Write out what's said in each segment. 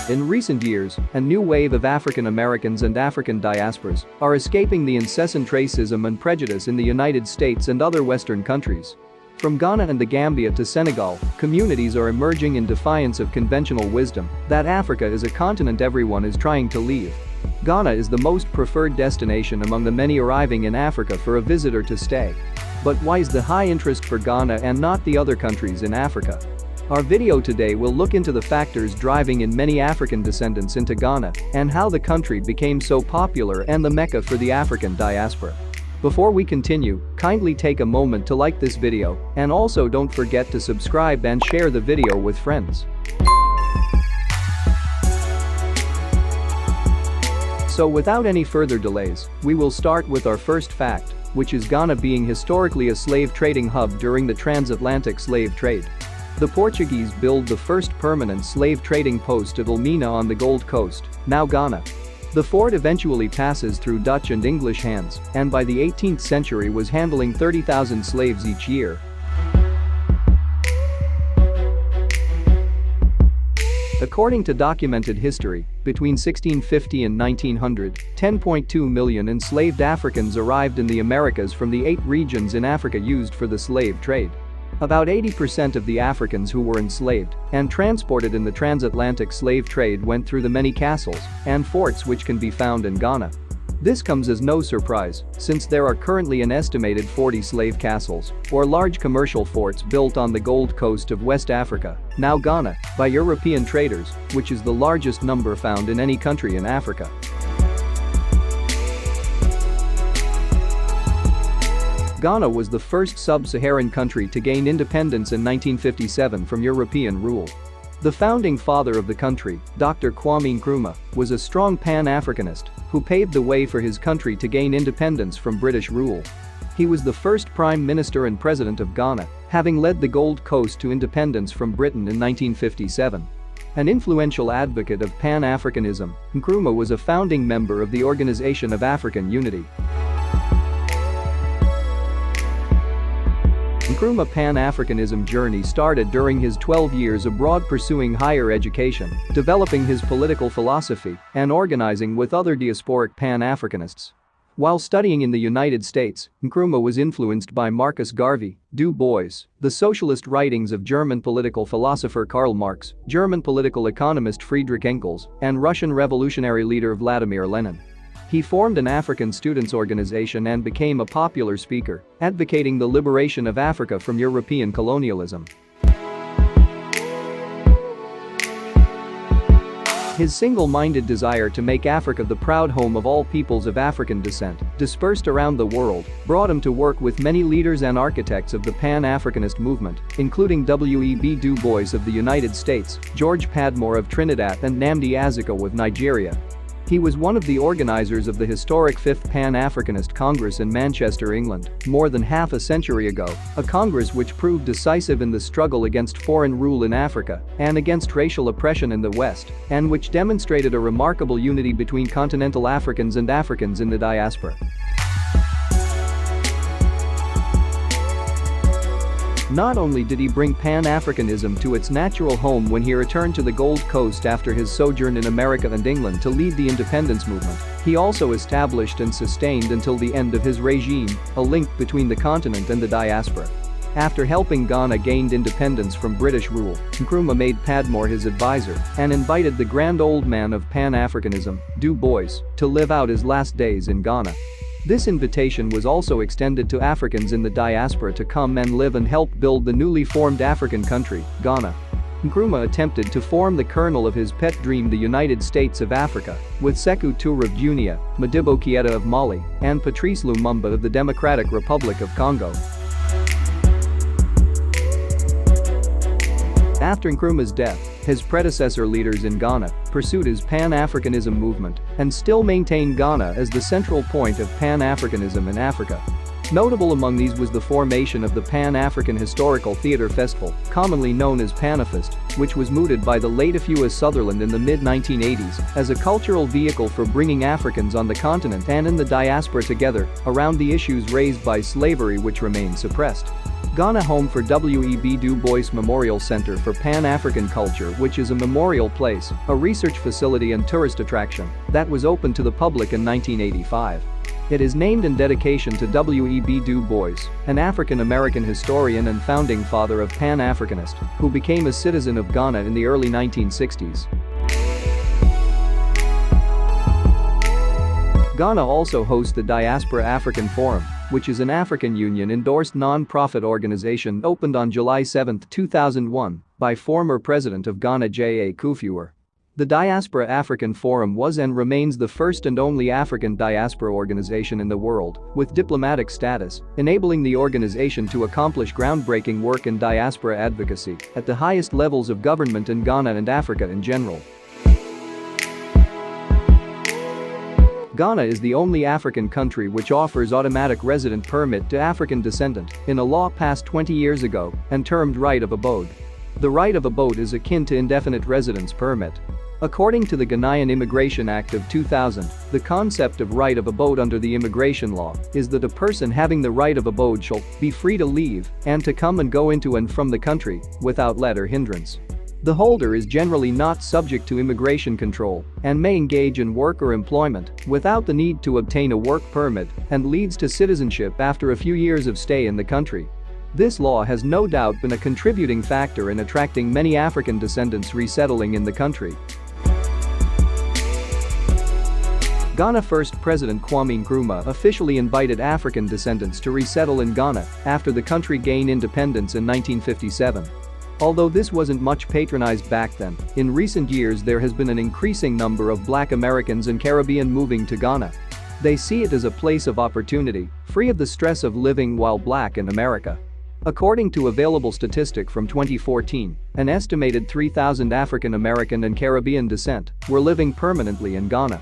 In recent years, a new wave of African Americans and African diasporas are escaping the incessant racism and prejudice in the United States and other Western countries. From Ghana and the Gambia to Senegal, communities are emerging in defiance of conventional wisdom that Africa is a continent everyone is trying to leave. Ghana is the most preferred destination among the many arriving in Africa for a visitor to stay. But why is the high interest for Ghana and not the other countries in Africa? Our video today will look into the factors driving in many African descendants into Ghana and how the country became so popular and the mecca for the African diaspora. Before we continue, kindly take a moment to like this video and also don't forget to subscribe and share the video with friends. So without any further delays, we will start with our first fact, which is Ghana being historically a slave trading hub during the transatlantic slave trade. The Portuguese built the first permanent slave trading post at Elmina on the Gold Coast, now Ghana. The fort eventually passes through Dutch and English hands and by the 18th century was handling 30,000 slaves each year. According to documented history, between 1650 and 1900, 10.2 million enslaved Africans arrived in the Americas from the 8 regions in Africa used for the slave trade. About 80% of the Africans who were enslaved and transported in the transatlantic slave trade went through the many castles and forts which can be found in Ghana. This comes as no surprise, since there are currently an estimated 40 slave castles, or large commercial forts built on the Gold Coast of West Africa, now Ghana, by European traders, which is the largest number found in any country in Africa. Ghana was the first sub-Saharan country to gain independence in 1957 from European rule. The founding father of the country, Dr. Kwame Nkrumah, was a strong Pan-Africanist who paved the way for his country to gain independence from British rule. He was the first Prime Minister and President of Ghana, having led the Gold Coast to independence from Britain in 1957. An influential advocate of Pan-Africanism, Nkrumah was a founding member of the Organization of African Unity. Nkrumah's Pan-Africanism journey started during his 12 years abroad pursuing higher education, developing his political philosophy, and organizing with other diasporic Pan-Africanists. While studying in the United States, Nkrumah was influenced by Marcus Garvey, Du Bois, the socialist writings of German political philosopher Karl Marx, German political economist Friedrich Engels, and Russian revolutionary leader Vladimir Lenin. He formed an African students' organization and became a popular speaker, advocating the liberation of Africa from European colonialism. His single-minded desire to make Africa the proud home of all peoples of African descent, dispersed around the world, brought him to work with many leaders and architects of the Pan-Africanist movement, including W.E.B. Du Bois of the United States, George Padmore of Trinidad and Nnamdi Azikiwe of Nigeria. He was one of the organizers of the historic Fifth Pan-Africanist Congress in Manchester, England, more than half a century ago, a congress which proved decisive in the struggle against foreign rule in Africa and against racial oppression in the West, and which demonstrated a remarkable unity between continental Africans and Africans in the diaspora. Not only did he bring Pan-Africanism to its natural home when he returned to the Gold Coast after his sojourn in America and England to lead the independence movement, he also established and sustained until the end of his regime a link between the continent and the diaspora. After helping Ghana gain independence from British rule, Nkrumah made Padmore his advisor and invited the grand old man of Pan-Africanism, Du Bois, to live out his last days in Ghana. This invitation was also extended to Africans in the diaspora to come and live and help build the newly formed African country, Ghana. Nkrumah attempted to form the kernel of his pet dream, the United States of Africa, with Sekou Touré of Guinea, Modibo Keïta of Mali, and Patrice Lumumba of the Democratic Republic of Congo. After Nkrumah's death, his predecessor leaders in Ghana pursued his Pan-Africanism movement and still maintained Ghana as the central point of Pan-Africanism in Africa. Notable among these was the formation of the Pan-African Historical Theatre Festival, commonly known as Panafest, which was mooted by the late Afua Sutherland in the mid-1980s as a cultural vehicle for bringing Africans on the continent and in the diaspora together around the issues raised by slavery which remain suppressed. Ghana home for W.E.B. Du Bois Memorial Center for Pan-African Culture, which is a memorial place, a research facility and tourist attraction that was opened to the public in 1985. It is named in dedication to W.E.B. Du Bois, an African-American historian and founding father of Pan-Africanist, who became a citizen of Ghana in the early 1960s. Ghana also hosts the Diaspora African Forum, which is an African Union-endorsed non-profit organization opened on July 7, 2001, by former President of Ghana J.A. Kufuor. The Diaspora African Forum was and remains the first and only African diaspora organization in the world with diplomatic status, enabling the organization to accomplish groundbreaking work in diaspora advocacy at the highest levels of government in Ghana and Africa in general. Ghana is the only African country which offers automatic resident permit to African descendant in a law passed 20 years ago and termed right of abode. The right of abode is akin to indefinite residence permit. According to the Ghanaian Immigration Act of 2000, the concept of right of abode under the immigration law is that a person having the right of abode shall be free to leave and to come and go into and from the country without let or hindrance. The holder is generally not subject to immigration control and may engage in work or employment without the need to obtain a work permit and leads to citizenship after a few years of stay in the country. This law has no doubt been a contributing factor in attracting many African descendants resettling in the country. Ghana First President Kwame Nkrumah officially invited African descendants to resettle in Ghana after the country gained independence in 1957. Although this wasn't much patronized back then, in recent years there has been an increasing number of Black Americans and Caribbean moving to Ghana. They see it as a place of opportunity, free of the stress of living while Black in America. According to available statistic from 2014, an estimated 3,000 African American and Caribbean descent were living permanently in Ghana.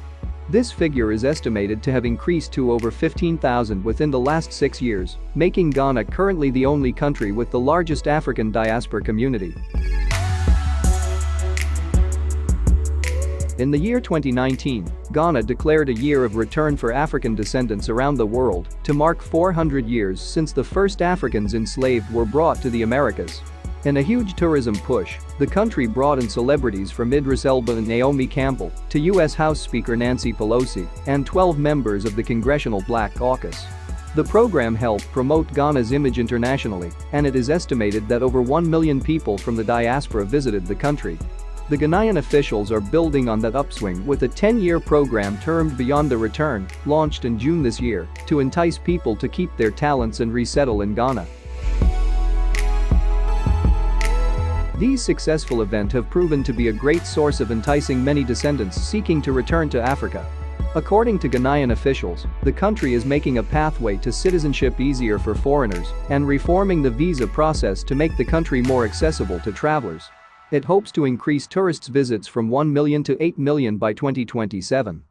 This figure is estimated to have increased to over 15,000 within the last 6 years, making Ghana currently the only country with the largest African diaspora community. In the year 2019, Ghana declared a year of return for African descendants around the world to mark 400 years since the first Africans enslaved were brought to the Americas. In a huge tourism push, the country brought in celebrities from Idris Elba and Naomi Campbell to U.S. House Speaker Nancy Pelosi and 12 members of the Congressional Black Caucus. The program helped promote Ghana's image internationally, and it is estimated that over 1 million people from the diaspora visited the country. The Ghanaian officials are building on that upswing with a 10-year program termed Beyond the Return, launched in June this year, to entice people to keep their talents and resettle in Ghana. These successful events have proven to be a great source of enticing many descendants seeking to return to Africa. According to Ghanaian officials, the country is making a pathway to citizenship easier for foreigners and reforming the visa process to make the country more accessible to travelers. It hopes to increase tourists' visits from 1 million to 8 million by 2027.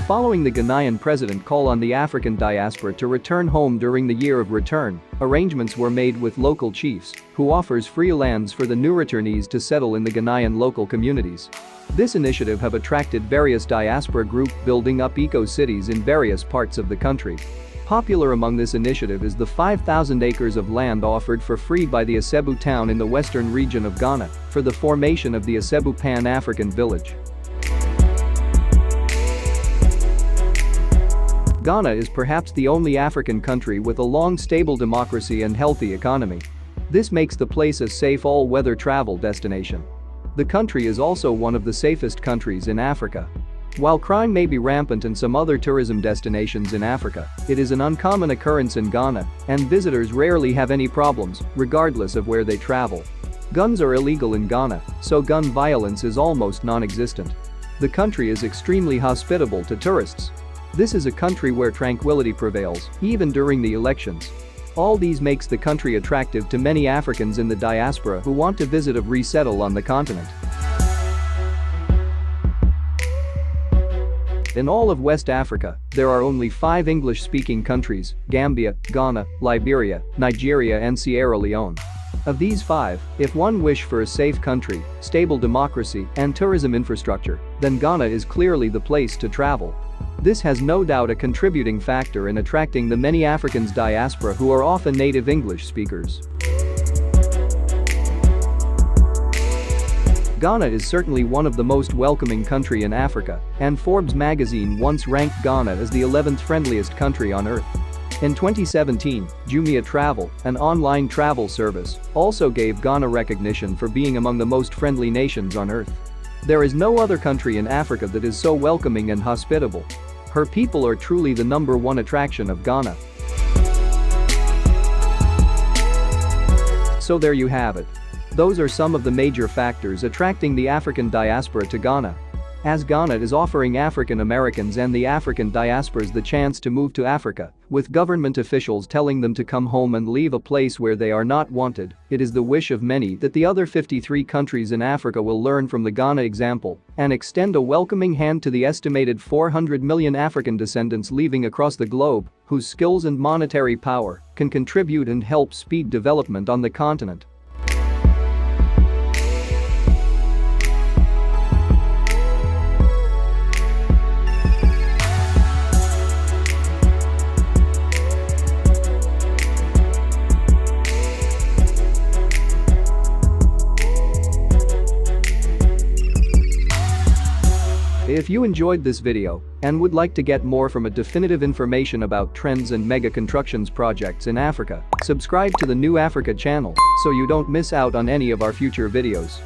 Following the Ghanaian president call on the African diaspora to return home during the year of return, arrangements were made with local chiefs, who offers free lands for the new returnees to settle in the Ghanaian local communities. This initiative have attracted various diaspora groups building up eco-cities in various parts of the country. Popular among this initiative is the 5,000 acres of land offered for free by the Asebu town in the western region of Ghana for the formation of the Asebu Pan-African Village. Ghana is perhaps the only African country with a long stable democracy and healthy economy. This makes the place a safe all-weather travel destination. The country is also one of the safest countries in Africa. While crime may be rampant in some other tourism destinations in Africa, it is an uncommon occurrence in Ghana, and visitors rarely have any problems, regardless of where they travel. Guns are illegal in Ghana, so gun violence is almost non-existent. The country is extremely hospitable to tourists. This is a country where tranquility prevails, even during the elections. All these makes the country attractive to many Africans in the diaspora who want to visit or resettle on the continent. In all of West Africa, there are only 5 English-speaking countries: Gambia, Ghana, Liberia, Nigeria and Sierra Leone. Of these 5, if one wish for a safe country, stable democracy and tourism infrastructure, then Ghana is clearly the place to travel. This has no doubt a contributing factor in attracting the many Africans diaspora who are often native English speakers. Ghana is certainly one of the most welcoming country in Africa, and Forbes magazine once ranked Ghana as the 11th friendliest country on earth. In 2017, Jumia Travel, an online travel service, also gave Ghana recognition for being among the most friendly nations on earth. There is no other country in Africa that is so welcoming and hospitable. Her people are truly the #1 attraction of Ghana. So there you have it. Those are some of the major factors attracting the African diaspora to Ghana. As Ghana is offering African Americans and the African diasporas the chance to move to Africa, with government officials telling them to come home and leave a place where they are not wanted, it is the wish of many that the other 53 countries in Africa will learn from the Ghana example and extend a welcoming hand to the estimated 400 million African descendants leaving across the globe, whose skills and monetary power can contribute and help speed development on the continent. If you enjoyed this video and would like to get more from a definitive information about trends and mega constructions projects in Africa, subscribe to the New Africa channel so you don't miss out on any of our future videos.